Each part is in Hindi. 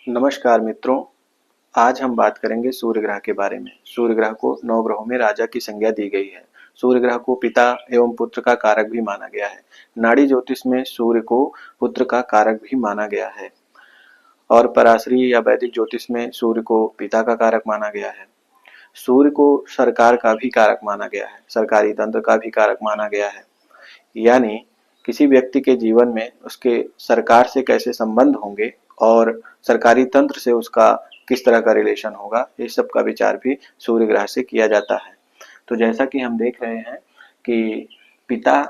नमस्कार मित्रों, आज हम बात करेंगे सूर्य ग्रह के बारे में। सूर्य ग्रह को नवग्रहों में राजा की संज्ञा दी गई है। सूर्य ग्रह को पिता एवं पुत्र का कारक भी माना गया है। नाड़ी ज्योतिष में सूर्य को पुत्र का कारक भी माना गया है और पराशरी या वैदिक ज्योतिष में सूर्य को पिता का कारक माना गया है। सूर्य को सरकार का भी कारक माना गया है, सरकारी तंत्र का भी कारक माना गया है। यानी किसी व्यक्ति के जीवन में उसके सरकार से कैसे संबंध होंगे और सरकारी तंत्र से उसका किस तरह का रिलेशन होगा, इस सब का विचार भी सूर्य ग्रह से किया जाता है। तो जैसा कि हम देख रहे हैं कि पिता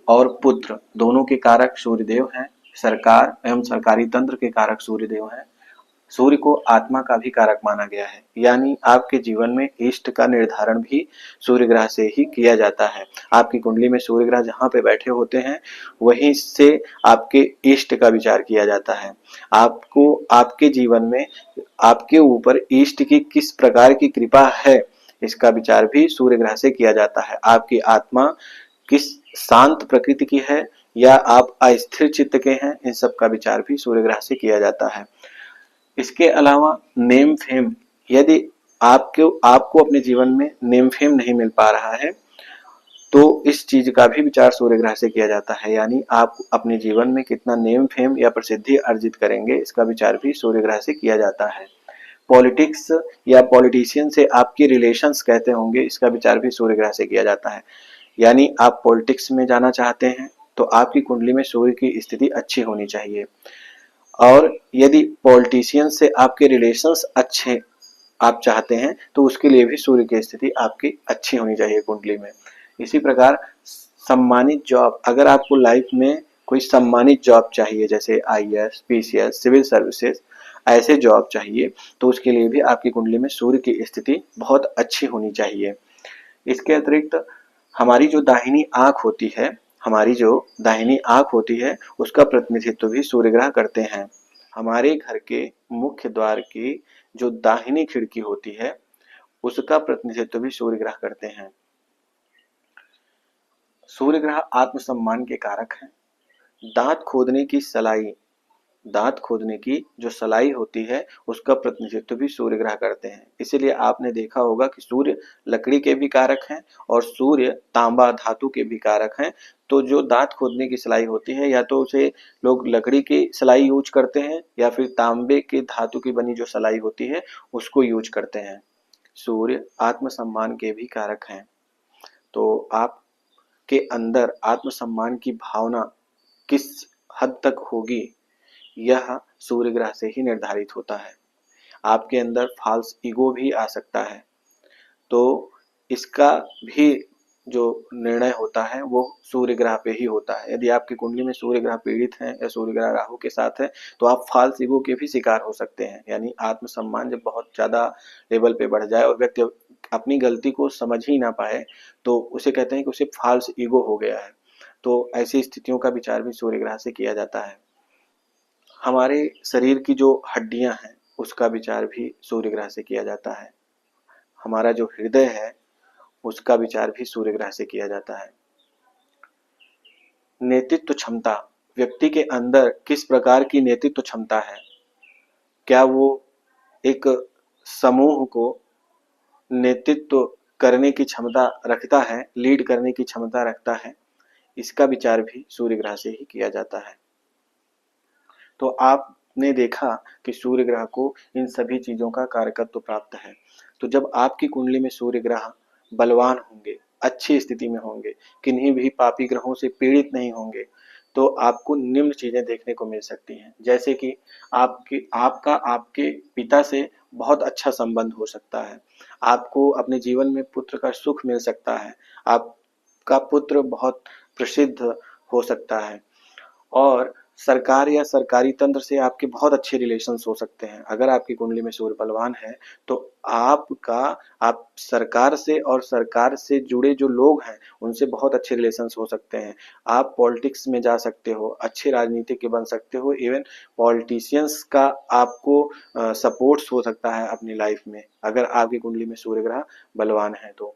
और पुत्र दोनों के कारक सूर्यदेव हैं, सरकार एवं सरकारी तंत्र के कारक सूर्यदेव हैं। सूर्य को आत्मा का भी कारक माना गया है, यानी आपके जीवन में इष्ट का निर्धारण भी सूर्य ग्रह से ही किया जाता है। आपकी कुंडली में सूर्य ग्रह जहाँ पे बैठे होते हैं वहीं से आपके इष्ट का विचार किया जाता है। आपको आपके जीवन में आपके ऊपर इष्ट की किस प्रकार की कृपा है, इसका विचार भी सूर्य ग्रह से किया जाता है। आपकी आत्मा किस शांत प्रकृति की है या आप अस्थिर चित्त के हैं, इन सब का विचार भी सूर्य ग्रह से किया जाता है। इसके अलावा नेम फेम, यदि आपको अपने जीवन में नेम फेम नहीं मिल पा रहा है तो इस चीज का भी विचार सूर्य ग्रह से किया जाता है। यानी आप अपने जीवन में कितना नेम फेम या प्रसिद्धि अर्जित करेंगे, इसका विचार भी सूर्य ग्रह से किया जाता है। पॉलिटिक्स या पॉलिटिशियन से आपकी रिलेशंस कहते होंगे, इसका विचार भी सूर्य ग्रह से किया जाता है। यानी आप पॉलिटिक्स में जाना चाहते हैं तो आपकी कुंडली में सूर्य की स्थिति अच्छी होनी चाहिए। और यदि पॉलिटिशियन से आपके रिलेशंस अच्छे आप चाहते हैं तो उसके लिए भी सूर्य की स्थिति आपकी अच्छी होनी चाहिए कुंडली में। इसी प्रकार सम्मानित जॉब, अगर आपको लाइफ में कोई सम्मानित जॉब चाहिए जैसे आईएएस, पीसीएस, सिविल सर्विसेज, ऐसे जॉब चाहिए तो उसके लिए भी आपकी कुंडली में सूर्य की स्थिति बहुत अच्छी होनी चाहिए। इसके अतिरिक्त हमारी जो दाहिनी आंख होती है, उसका प्रतिनिधित्व भी सूर्य ग्रह करते हैं। हमारे घर के मुख्य द्वार की जो दाहिनी खिड़की होती है उसका प्रतिनिधित्व भी सूर्य ग्रह करते हैं। सूर्य ग्रह आत्मसम्मान के कारक हैं। दांत खोदने की जो सलाई होती है उसका प्रतिनिधित्व भी सूर्य ग्रह करते हैं। इसीलिए आपने देखा होगा कि सूर्य लकड़ी के भी कारक हैं और सूर्य तांबा धातु के भी कारक हैं। तो जो दांत खोदने की सलाई होती है या तो उसे लोग लकड़ी की सलाई यूज करते हैं या फिर तांबे की धातु की बनी जो सलाई होती है उसको यूज करते हैं। सूर्य आत्मसम्मान के भी कारक हैं। तो आपके अंदर आत्मसम्मान की भावना किस हद तक होगी, यह सूर्य ग्रह से ही निर्धारित होता है। आपके अंदर फॉल्स ईगो भी आ सकता है, तो इसका भी जो निर्णय होता है वो सूर्य ग्रह पे ही होता है। यदि आपकी कुंडली में सूर्य ग्रह पीड़ित है या सूर्य ग्रह राहु के साथ है तो आप फॉल्स ईगो के भी शिकार हो सकते हैं। यानी आत्मसम्मान जब बहुत ज्यादा लेवल पे बढ़ जाए और व्यक्ति अपनी गलती को समझ ही ना पाए तो उसे कहते हैं कि उसे फॉल्स ईगो हो गया है। तो ऐसी स्थितियों का विचार भी सूर्य ग्रह से किया जाता है। हमारे शरीर की जो हड्डियां हैं उसका विचार भी सूर्य ग्रह से किया जाता है। हमारा जो हृदय है उसका विचार भी सूर्य ग्रह से किया जाता है। नेतृत्व क्षमता, व्यक्ति के अंदर किस प्रकार की नेतृत्व क्षमता है, क्या वो एक समूह को नेतृत्व करने की क्षमता रखता है, लीड करने की क्षमता रखता है, इसका विचार भी सूर्य ग्रह से ही किया जाता है। तो आपने देखा कि सूर्य ग्रह को इन सभी चीजों का कारकत्व प्राप्त है। तो जब आपकी कुंडली में सूर्य ग्रह बलवान होंगे, अच्छी स्थिति में होंगे, किन्हीं भी पापी ग्रहों से पीड़ित नहीं होंगे, तो आपको निम्न चीजें देखने को मिल सकती हैं। जैसे कि आपके पिता से बहुत अच्छा संबंध हो सकता है, आपको अपने जीवन में पुत्र का सुख मिल सकता है, आपका पुत्र बहुत प्रसिद्ध हो सकता है और सरकार या सरकारी तंत्र से आपके बहुत अच्छे रिलेशंस हो सकते हैं। अगर आपकी कुंडली में सूर्य बलवान है तो आप सरकार से और सरकार से जुड़े जो लोग हैं उनसे बहुत अच्छे रिलेशंस हो सकते हैं। आप पॉलिटिक्स में जा सकते हो, अच्छे राजनीतिज्ञ बन सकते हो, इवन पॉलिटिशियंस का आपको सपोर्ट्स हो सकता है अपनी लाइफ में अगर आपकी कुंडली में सूर्य ग्रह बलवान है तो।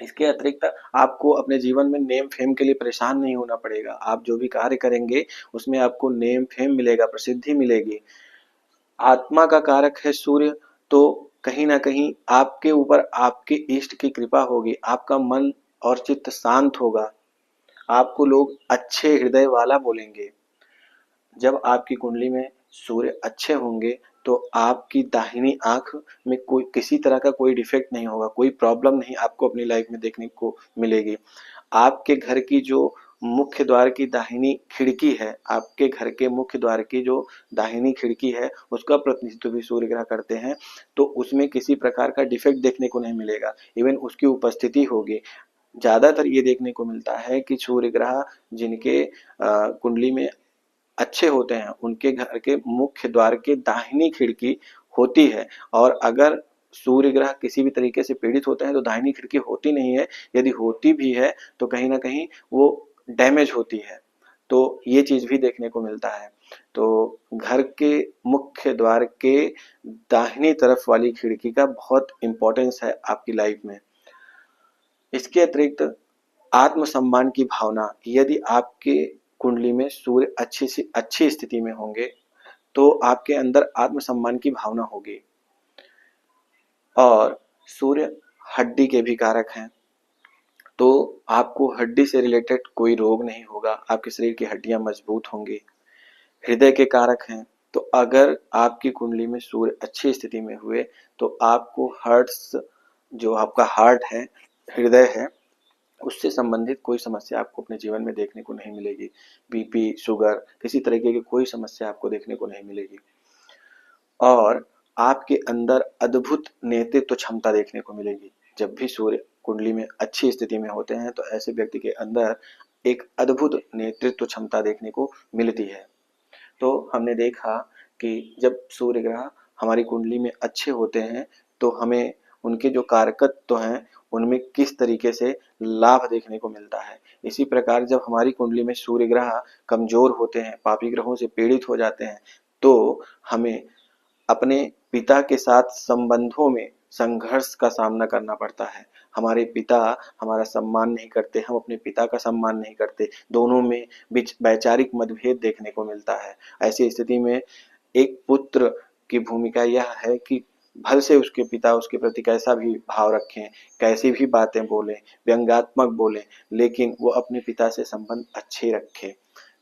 इसके अतिरिक्त आपको अपने जीवन में नेम फेम के लिए परेशान नहीं होना पड़ेगा। आप जो भी कार्य करेंगे उसमें आपको नेम फेम मिलेगा, प्रसिद्धि मिलेगी। आत्मा का कारक है सूर्य, तो कहीं ना कहीं आपके ऊपर आपके इष्ट की कृपा होगी, आपका मन और चित्त शांत होगा, आपको लोग अच्छे हृदय वाला बोलेंगे। जब आपकी कुंडली में सूर्य अच्छे होंगे तो आपकी दाहिनी आंख में कोई किसी तरह का कोई डिफेक्ट नहीं होगा, कोई प्रॉब्लम नहीं आपको अपनी लाइफ में देखने को मिलेगी। आपके घर की जो मुख्य द्वार की दाहिनी खिड़की है, आपके घर के मुख्य द्वार की जो दाहिनी खिड़की है, उसका प्रतिनिधित्व भी सूर्य ग्रह करते हैं, तो उसमें किसी प्रकार का डिफेक्ट देखने को नहीं मिलेगा, इवन उसकी उपस्थिति होगी। ज्यादातर ये देखने को मिलता है कि सूर्य ग्रह जिनके कुंडली में अच्छे होते हैं उनके घर के मुख्य द्वार के दाहिनी खिड़की होती है, और अगर सूर्य ग्रह किसी भी तरीके से पीड़ित होते हैं तो दाहिनी खिड़की होती नहीं है, यदि होती भी है तो कहीं ना कहीं वो डैमेज होती है। तो ये चीज भी देखने को मिलता है। तो घर के मुख्य द्वार के दाहिनी तरफ वाली खिड़की का बहुत इंपॉर्टेंस है आपकी लाइफ में। इसके अतिरिक्त आत्मसम्मान की भावना, यदि आपके कुंडली में सूर्य अच्छी स्थिति में होंगे तो आपके अंदर आत्मसम्मान की भावना होगी। और सूर्य हड्डी के भी कारक हैं, तो आपको हड्डी से रिलेटेड कोई रोग नहीं होगा, आपके शरीर की हड्डियां मजबूत होंगी। हृदय के कारक हैं, तो अगर आपकी कुंडली में सूर्य अच्छी स्थिति में हुए तो आपको हर्ट्स, जो आपका हार्ट है, हृदय है, उससे संबंधित कोई समस्या आपको अपने जीवन में देखने को नहीं मिलेगी। बीपी, शुगर, किसी तरीके की कोई समस्या आपको देखने को नहीं मिलेगी। और आपके अंदर अद्भुत नेतृत्व क्षमता देखने को मिलेगी। जब भी सूर्य कुंडली में अच्छी स्थिति में होते हैं तो ऐसे व्यक्ति के अंदर एक अद्भुत नेतृत्व क्षमता देखने को मिलती है। तो हमने देखा कि जब सूर्य ग्रह हमारी कुंडली में अच्छे होते हैं तो हमें उनके जो कारकत्व हैं उनमें किस तरीके से लाभ देखने को मिलता है। इसी प्रकार जब हमारी कुंडली में सूर्य ग्रह कमजोर होते हैं, पापी ग्रहों से पीड़ित हो जाते हैं, तो हमें अपने पिता के साथ संबंधों में संघर्ष का सामना करना पड़ता है। हमारे पिता हमारा सम्मान नहीं करते, हम अपने पिता का सम्मान नहीं करते, दोनों में बीच वैचारिक मतभेद देखने को मिलता है। ऐसी स्थिति में एक पुत्र की भूमिका यह है कि भल से उसके पिता उसके प्रति कैसा भी भाव रखें, कैसी भी बातें बोलें, व्यंग्यात्मक बोलें, लेकिन वो अपने पिता से संबंध अच्छे रखे।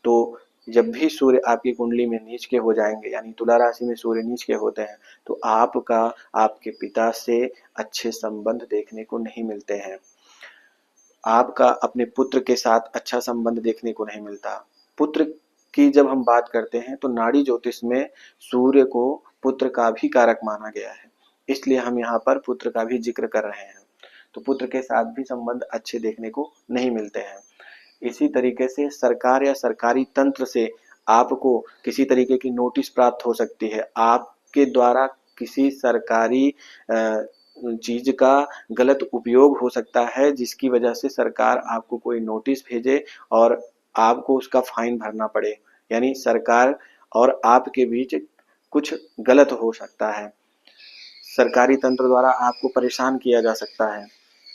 तो जब भी सूर्य आपकी कुंडली में नीच के हो जाएंगे, यानी तुला राशि में सूर्य नीच के होते हैं, तो आपका आपके पिता से अच्छे संबंध देखने को नहीं मिलते हैं, आपका अपने पुत्र के साथ अच्छा संबंध देखने को नहीं मिलता। पुत्र की जब हम बात करते हैं तो नाड़ी ज्योतिष में सूर्य को पुत्र का भी कारक माना गया है, इसलिए हम यहाँ पर पुत्र का भी जिक्र कर रहे हैं। तो पुत्र के साथ भी संबंध अच्छे देखने को नहीं मिलते हैं। इसी तरीके से सरकार या सरकारी तंत्र से आपको किसी तरीके की नोटिस प्राप्त हो सकती है, आपके द्वारा किसी सरकारी चीज का गलत उपयोग हो सकता है, जिसकी वजह से सरकार आपको कोई नोटिस भेजे और आपको उसका फाइन भरना पड़े, यानी सरकार और आपके बीच कुछ गलत हो सकता है, सरकारी तंत्र द्वारा आपको परेशान किया जा सकता है।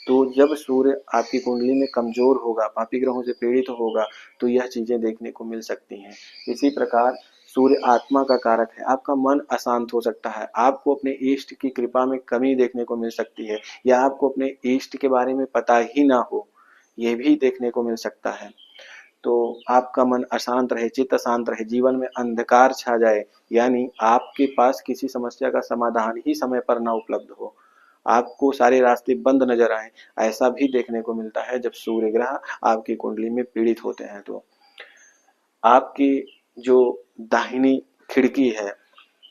तो जब सूर्य आपकी कुंडली में कमजोर होगा, पापी ग्रहों से पीड़ित होगा, तो यह चीजें देखने को मिल सकती हैं। इसी प्रकार सूर्य आत्मा का कारक है, आपका मन अशांत हो सकता है, आपको अपने इष्ट की कृपा में कमी देखने को मिल सकती है, या आपको अपने इष्ट के बारे में पता ही ना हो, यह भी देखने को मिल सकता है। तो आपका मन अशांत रहे, चित्त अशांत रहे, जीवन में अंधकार छा जाए, यानी आपके पास किसी समस्या का समाधान ही समय पर ना उपलब्ध हो, आपको सारे रास्ते बंद नजर आए, ऐसा भी देखने को मिलता है जब सूर्य ग्रह आपकी कुंडली में पीड़ित होते हैं। तो आपकी जो दाहिनी खिड़की है,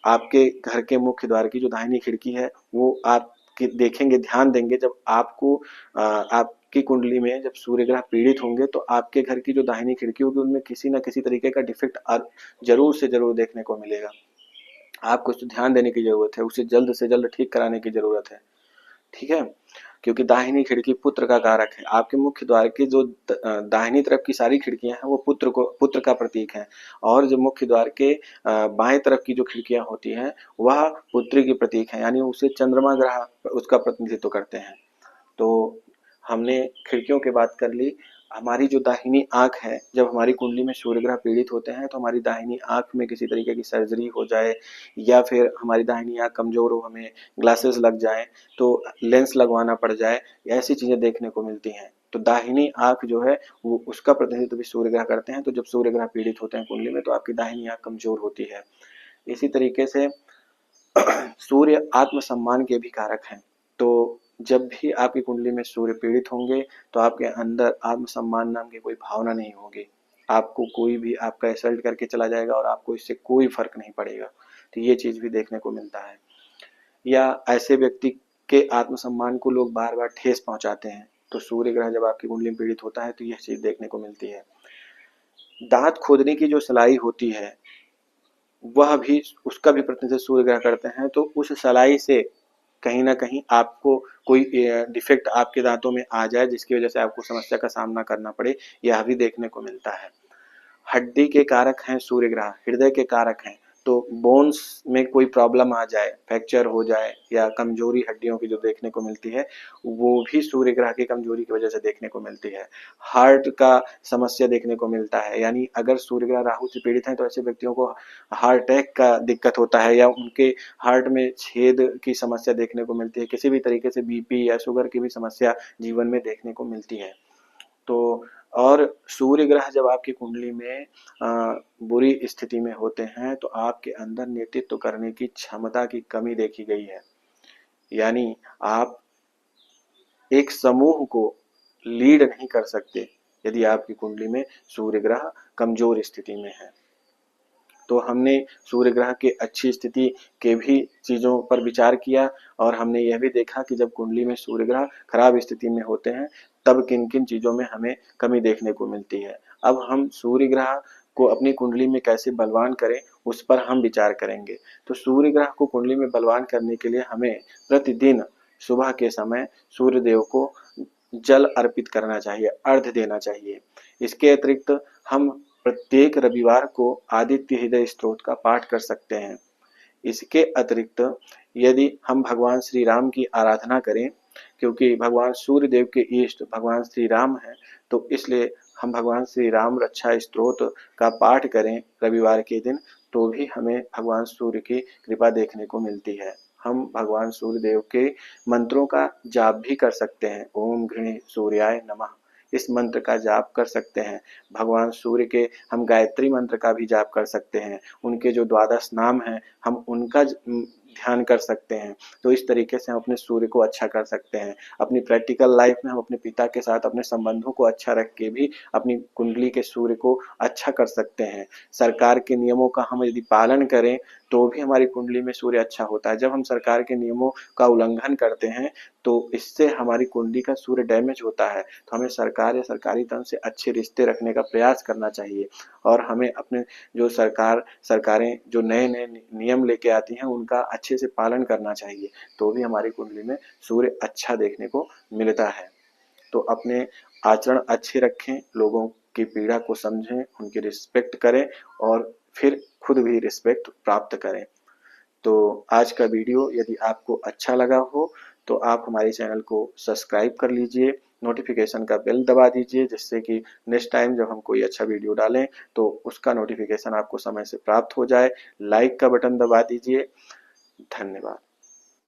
आपके घर के मुख्य द्वार की जो दाहिनी खिड़की है, वो आप देखेंगे, ध्यान देंगे, जब आपको आपकी कुंडली में जब सूर्य ग्रह पीड़ित होंगे तो आपके घर की जो दाहिनी खिड़की होगी उनमें किसी न किसी तरीके का डिफेक्ट जरूर से जरूर देखने को मिलेगा। आपको उस ध्यान देने की जरूरत है, उसे जल्द से जल्द ठीक कराने की जरूरत है। ठीक है, क्योंकि दाहिनी खिड़की पुत्र का कारक है। आपके मुख्य द्वार की जो दाहिनी तरफ की सारी खिड़कियां हैं वो पुत्र का प्रतीक है, और जो मुख्य द्वार के बाएं तरफ की जो खिड़कियां होती हैं वह पुत्री की प्रतीक है, यानी उसे चंद्रमा ग्रह उसका प्रतिनिधित्व करते हैं। तो हमने खिड़कियों की बात कर ली। हमारी जो दाहिनी आंख है, जब हमारी कुंडली में सूर्य ग्रह पीड़ित होते हैं तो हमारी दाहिनी आंख में किसी तरीके की सर्जरी हो जाए या फिर हमारी दाहिनी आंख कमजोर हो, हमें ग्लासेस लग जाए, तो लेंस लगवाना पड़ जाए, ऐसी चीजें देखने को मिलती हैं। तो दाहिनी आंख जो है वो उसका प्रतिनिधित्व भी सूर्य ग्रह करते हैं। तो जब सूर्य ग्रह पीड़ित होते हैं कुंडली में तो आपकी दाहिनी आंख कमजोर होती है। इसी तरीके से सूर्य आत्मसम्मान के भी कारक हैं। तो जब भी आपकी कुंडली में सूर्य पीड़ित होंगे तो आपके अंदर आत्मसम्मान नाम की कोई भावना नहीं होगी। आपको कोई भी आपका इंसल्ट करके चला जाएगा और आपको इससे कोई फर्क नहीं पड़ेगा। तो ये चीज भी देखने को मिलता है। या ऐसे व्यक्ति के आत्मसम्मान को लोग बार बार ठेस पहुंचाते हैं। तो सूर्य ग्रह जब आपकी कुंडली में पीड़ित होता है तो यह चीज देखने को मिलती है। दांत खोदने की जो सलाई होती है वह भी, उसका भी प्रतिनिधित्व सूर्य ग्रह करते हैं। तो उस सलाई से कहीं ना कहीं आपको कोई डिफेक्ट आपके दांतों में आ जाए जिसकी वजह से आपको समस्या का सामना करना पड़े, यह भी देखने को मिलता है। हड्डी के कारक हैं सूर्य ग्रह, हृदय के कारक हैं। तो बोन्स में कोई प्रॉब्लम आ जाए, फ्रैक्चर हो जाए या कमजोरी हड्डियों की जो देखने को मिलती है वो भी सूर्य ग्रह की कमजोरी की वजह से देखने को मिलती है। हार्ट का समस्या देखने को मिलता है, यानी अगर सूर्य ग्रह राहु से पीड़ित हैं तो ऐसे व्यक्तियों को हार्ट अटैक का दिक्कत होता है या उनके हार्ट में छेद की समस्या देखने को मिलती है। किसी भी तरीके से बीपी या शुगर की भी समस्या जीवन में देखने को मिलती है। तो और सूर्य ग्रह जब आपकी कुंडली में बुरी स्थिति में होते हैं तो आपके अंदर नेतृत्व करने की क्षमता की कमी देखी गई है। यानी आप एक समूह को लीड नहीं कर सकते यदि आपकी कुंडली में सूर्य ग्रह कमजोर स्थिति में है। तो हमने सूर्य ग्रह के अच्छी स्थिति के भी चीजों पर विचार किया और हमने यह भी देखा कि जब कुंडली में सूर्य ग्रह खराब स्थिति में होते हैं तब किन किन चीजों में हमें कमी देखने को मिलती है। अब हम सूर्य ग्रह को अपनी कुंडली में कैसे बलवान करें उस पर हम विचार करेंगे। तो सूर्य ग्रह को कुंडली में बलवान करने के लिए हमें प्रतिदिन सुबह के समय सूर्य देव को जल अर्पित करना चाहिए, अर्घ्य देना चाहिए। इसके अतिरिक्त हम प्रत्येक रविवार को आदित्य हृदय स्तोत्र का पाठ कर सकते हैं। इसके अतिरिक्त यदि हम भगवान श्री राम की आराधना करें, क्योंकि भगवान सूर्य देव के इष्ट भगवान श्री राम हैं, तो इसलिए हम भगवान श्री राम रक्षा स्तोत्र का पाठ करें रविवार के दिन, तो भी हमें भगवान सूर्य की कृपा देखने को मिलती है। हम भगवान सूर्य देव के मंत्रों का जाप भी कर सकते हैं। ओम गृणे सूर्याय नमः, इस मंत्र का जाप कर सकते हैं। भगवान सूर्य के हम गायत्री मंत्र का भी जाप कर सकते हैं। उनके जो द्वादश नाम हैं हम उनका ध्यान कर सकते हैं। तो इस तरीके से हम अपने सूर्य को अच्छा कर सकते हैं। अपनी प्रैक्टिकल लाइफ में हम अपने पिता के साथ अपने संबंधों को अच्छा रख के भी अपनी कुंडली के सूर्य को अच्छा कर सकते हैं। सरकार के नियमों का हम यदि पालन करें तो भी हमारी कुंडली में सूर्य अच्छा होता है। जब हम सरकार के नियमों का उल्लंघन करते हैं तो इससे हमारी कुंडली का सूर्य डैमेज होता है। तो हमें सरकार या सरकारी तंत्र से अच्छे रिश्ते रखने का प्रयास करना चाहिए और हमें अपने जो सरकारें जो नए नए नियम लेके आती हैं उनका अच्छे से पालन करना चाहिए। तो भी हमारी कुंडली में सूर्य अच्छा देखने को मिलता है। तो अपने आचरण अच्छे रखें, लोगों की पीड़ा को समझें, उनकी रिस्पेक्ट करें और फिर खुद भी रिस्पेक्ट प्राप्त करें। तो आज का वीडियो यदि आपको अच्छा लगा हो तो आप हमारे चैनल को सब्सक्राइब कर लीजिए, नोटिफिकेशन का बेल दबा दीजिए, जिससे कि नेक्स्ट टाइम जब हम कोई अच्छा वीडियो डालें तो उसका नोटिफिकेशन आपको समय से प्राप्त हो जाए। लाइक का बटन दबा दीजिए। धन्यवाद।